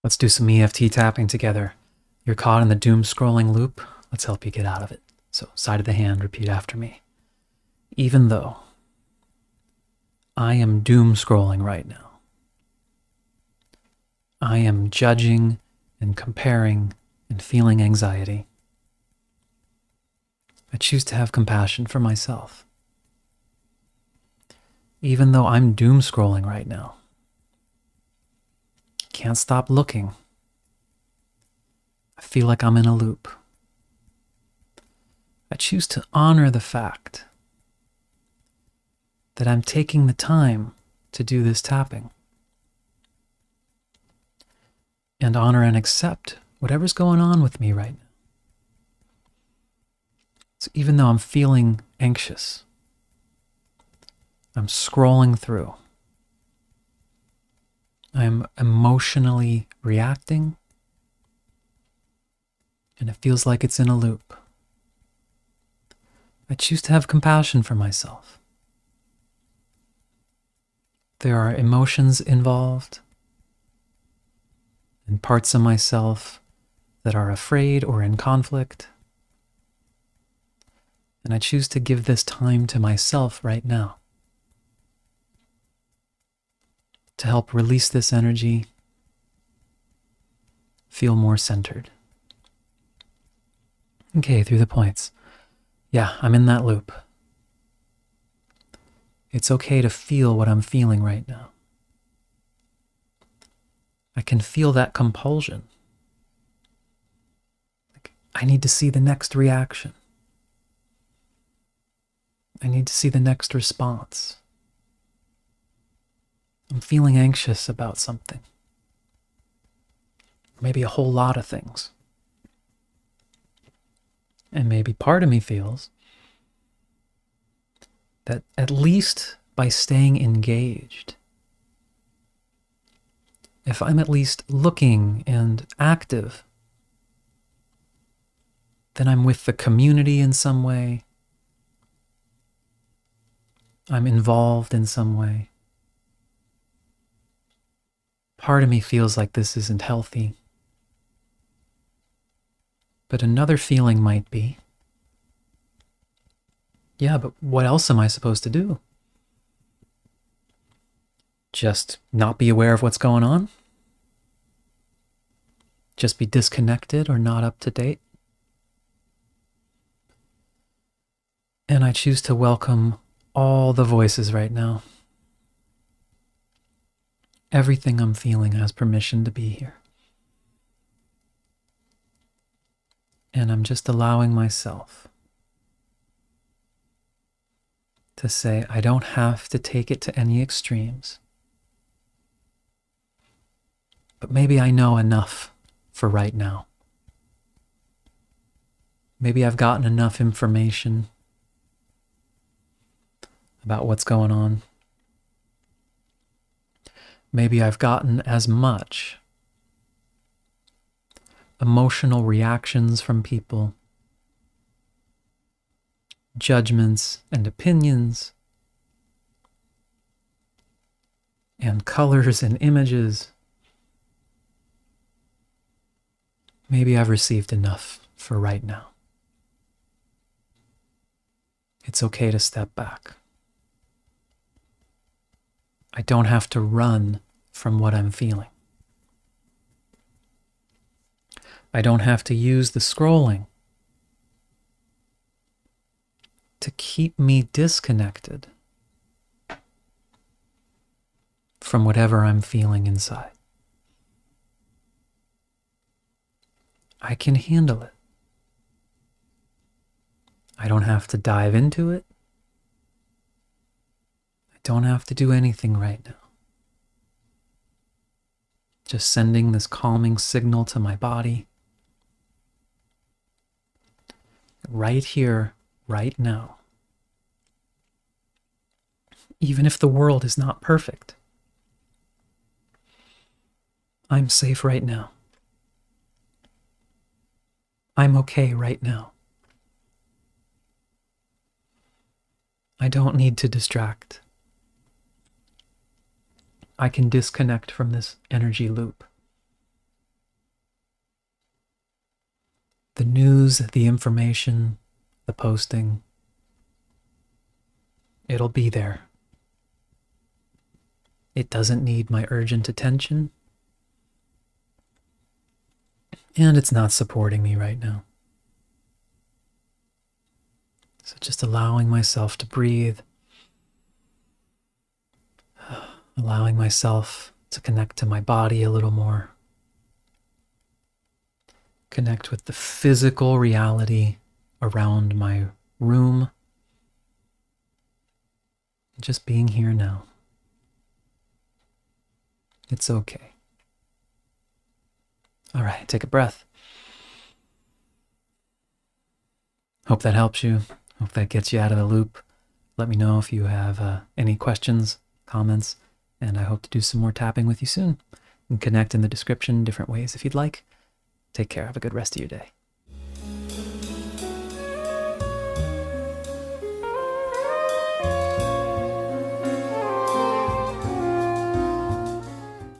Let's do some EFT tapping together. You're caught in the doom scrolling loop. Let's help you get out of it. So, side of the hand, repeat after me. Even though I am doom scrolling right now, I am judging and comparing and feeling anxiety, I choose to have compassion for myself. Even though I'm doom scrolling right now, can't stop looking. I feel like I'm in a loop. I choose to honor the fact that I'm taking the time to do this tapping, and honor and accept whatever's going on with me right now. So even though I'm feeling anxious, I'm scrolling through, I'm emotionally reacting, and it feels like it's in a loop. I choose to have compassion for myself. There are emotions involved and parts of myself that are afraid or in conflict. And I choose to give this time to myself right now to help release this energy, feel more centered. Okay, through the points. Yeah, I'm in that loop. It's okay to feel what I'm feeling right now. I can feel that compulsion. Like, I need to see the next reaction. I need to see the next response. I'm feeling anxious about something. Maybe a whole lot of things. And maybe part of me feels that at least by staying engaged, if I'm at least looking and active, then I'm with the community in some way. I'm involved in some way. Part of me feels like this isn't healthy. But another feeling might be, yeah, but what else am I supposed to do? Just not be aware of what's going on? Just be disconnected or not up to date? And I choose to welcome all the voices right now. Everything I'm feeling has permission to be here. And I'm just allowing myself to say, I don't have to take it to any extremes. But maybe I know enough for right now. Maybe I've gotten enough information about what's going on. Maybe I've gotten as much emotional reactions from people, judgments and opinions, and colors and images. Maybe I've received enough for right now. It's okay to step back. I don't have to run from what I'm feeling. I don't have to use the scrolling to keep me disconnected from whatever I'm feeling inside. I can handle it. I don't have to dive into it. I don't have to do anything right now. Just sending this calming signal to my body. Right here, right now. Even if the world is not perfect, I'm safe right now. I'm okay right now. I don't need to distract. I can disconnect from this energy loop. The news, the information, the posting, it'll be there. It doesn't need my urgent attention, and it's not supporting me right now. So just allowing myself to breathe, allowing myself to connect to my body a little more, connect with the physical reality around my room, just being here now. It's okay. All right, take a breath. Hope that helps you. Hope that gets you out of the loop. Let me know if you have any questions, comments, and I hope to do some more tapping with you soon. And connect in the description different ways if you'd like. Take care. Have a good rest of your day.